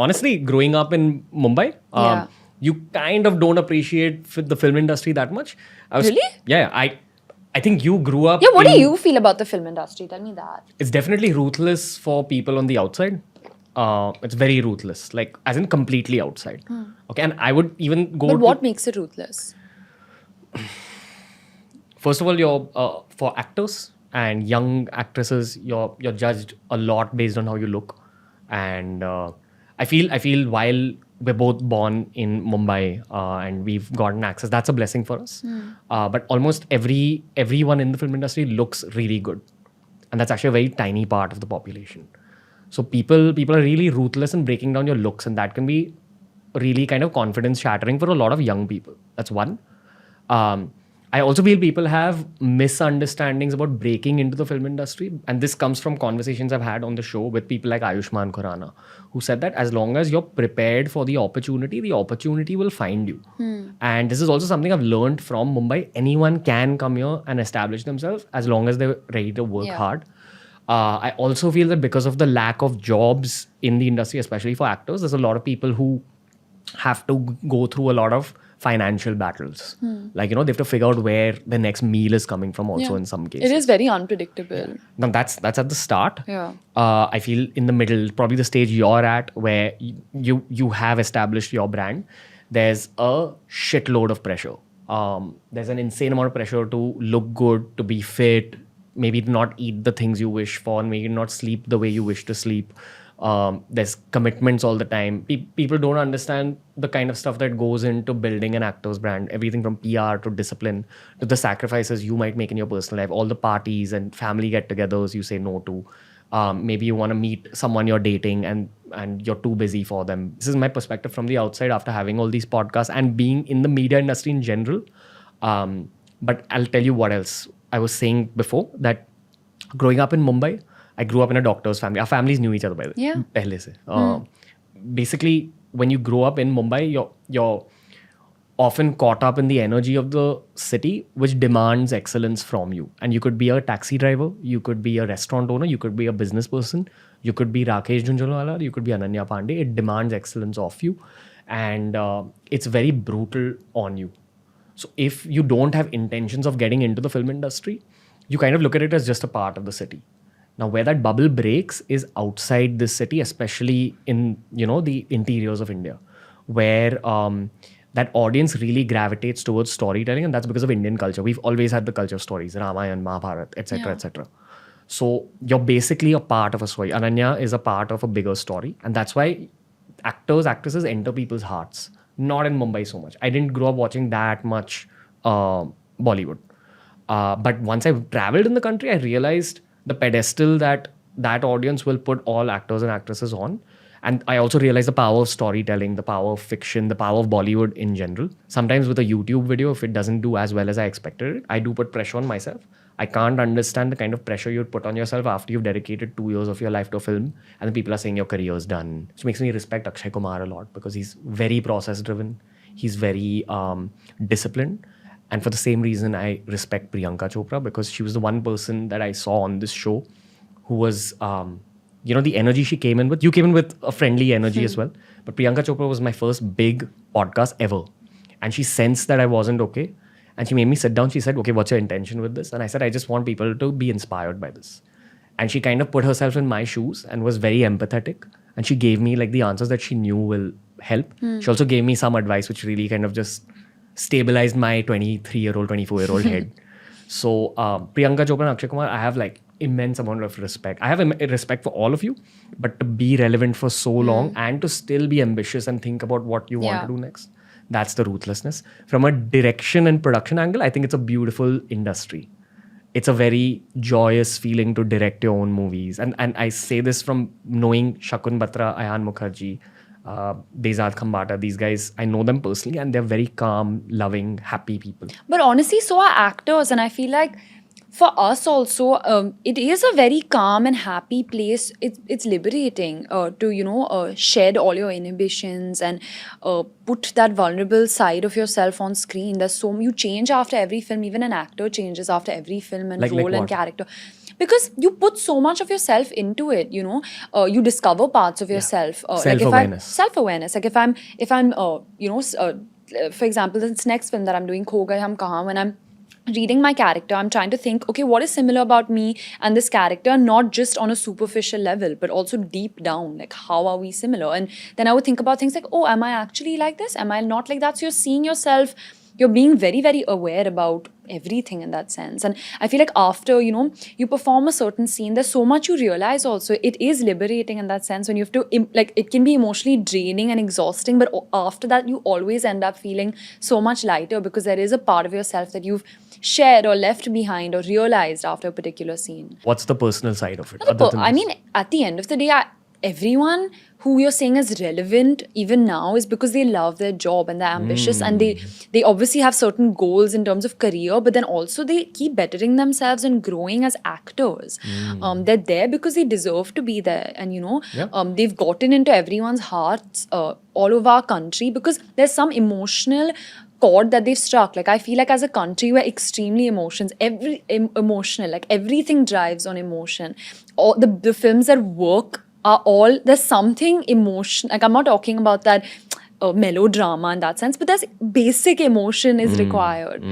Honestly, growing up in Mumbai, you kind of don't appreciate the film industry that much. Really? Yeah, I think you grew up. Yeah, what do you feel about the film industry? Tell me that. It's definitely ruthless for people on the outside. It's very ruthless, like as in completely outside. Okay, and I would even go. But what makes it ruthless? First of all, you're for actors and young actresses, you're judged a lot based on how you look, and I feel while we're both born in Mumbai and we've gotten access, that's a blessing for us. But almost everyone in the film industry looks really good, and that's actually a very tiny part of the population. So people are really ruthless in breaking down your looks, and that can be really kind of confidence shattering for a lot of young people. That's one. I also feel people have misunderstandings about breaking into the film industry. And this comes from conversations I've had on the show with people like Ayushmann Khurrana, who said that as long as you're prepared for the opportunity will find you. And this is also something I've learned from Mumbai. Anyone can come here and establish themselves as long as they're ready to work hard. I also feel that because of the lack of jobs in the industry, especially for actors, there's a lot of people who have to go through a lot of financial battles. Like, they have to figure out where the next meal is coming from also in some cases. It is very unpredictable. Now, that's at the start. Yeah. I feel in the middle, probably the stage you're at where you have established your brand, there's a shitload of pressure. There's an insane amount of pressure to look good, to be fit, maybe not eat the things you wish for, maybe not sleep the way you wish to sleep. There's commitments all the time. People don't understand the kind of stuff that goes into building an actor's brand. Everything from PR to discipline to the sacrifices you might make in your personal life. All the parties and family get-togethers you say no to. Maybe you want to meet someone you're dating and you're too busy for them. This is my perspective from the outside after having all these podcasts and being in the media industry in general. But I'll tell you what else. I was saying before that growing up in Mumbai, I grew up in a doctor's family. Our families knew each other by the way. Pehle se. Basically, when you grow up in Mumbai, you're often caught up in the energy of the city, which demands excellence from you. And you could be a taxi driver, you could be a restaurant owner, you could be a business person, you could be Rakesh Jhunjhunwala, you could be Ananya Panday. It demands excellence of you, and it's very brutal on you. So if you don't have intentions of getting into the film industry, you kind of look at it as just a part of the city. Now, where that bubble breaks is outside this city, especially in, the interiors of India, where that audience really gravitates towards storytelling, and that's because of Indian culture. We've always had the culture of stories, Ramayana, Mahabharata, etc., etc. So you're basically a part of a story. Ananya is a part of a bigger story, and that's why actors, actresses enter people's hearts. Not in Mumbai so much. I didn't grow up watching that much Bollywood. But once I traveled in the country, I realized the pedestal that audience will put all actors and actresses on. And I also realized the power of storytelling, the power of fiction, the power of Bollywood in general. Sometimes with a YouTube video, if it doesn't do as well as I expected it, I do put pressure on myself. I can't understand the kind of pressure you'd put on yourself after you've dedicated 2 years of your life to a film and then people are saying your career's done. Which makes me respect Akshay Kumar a lot because he's very process driven. He's very disciplined. And for the same reason, I respect Priyanka Chopra because she was the one person that I saw on this show who was, the energy she came in with. You came in with a friendly energy as well. But Priyanka Chopra was my first big podcast ever. And she sensed that I wasn't okay. And she made me sit down. She said, okay, what's your intention with this? And I said, I just want people to be inspired by this. And she kind of put herself in my shoes and was very empathetic. And she gave me like the answers that she knew will help. She also gave me some advice which really kind of just stabilized my 23-year-old, 24-year-old head. So Priyanka Chopra and Akshay Kumar, I have like immense amount of respect. I have respect for all of you, but to be relevant for so long and to still be ambitious and think about what you want to do next, that's the ruthlessness. From a direction and production angle, I think it's a beautiful industry. It's a very joyous feeling to direct your own movies. And I say this from knowing Shakun Batra, Ayan Mukherjee, Bezad Khambata, these guys, I know them personally and they're very calm, loving, happy people. But honestly, so are actors, and I feel like for us also, it is a very calm and happy place. It's liberating to shed all your inhibitions and put that vulnerable side of yourself on screen. You change after every film. Even an actor changes after every film and like role what? and character. because you put so much of yourself into it, you know. You discover parts of yourself. Self-awareness. Self-awareness. Like if I'm you know, for example, this next film that I'm doing, Kho Gaye Hum Kahan, when I'm reading my character, I'm trying to think, okay, what is similar about me and this character, not just on a superficial level, but also deep down, like how are we similar? And then I would think about things like, oh, am I actually like this? Am I not like that? So you're seeing yourself, you're being very, very aware about everything in that sense. And I feel like after, you know, you perform a certain scene, there's so much you realize also. It is liberating in that sense when you have to, like, it can be emotionally draining and exhausting, but after that, you always end up feeling so much lighter because there is a part of yourself that you've shared or left behind or realized after a particular scene. What's the personal side of it? I mean, at the end of the day, everyone who you're saying is relevant even now is because they love their job and they're ambitious and they obviously have certain goals in terms of career, but then also they keep bettering themselves and growing as actors. They're there because they deserve to be there, and you know, they've gotten into everyone's hearts all over our country because there's some emotional chord that they've struck. Like I feel like as a country we're extremely emotional. Like everything drives on emotion. All the films that work are all, there's something emotion. Like I'm not talking about that melodrama in that sense, but there's basic emotion is required.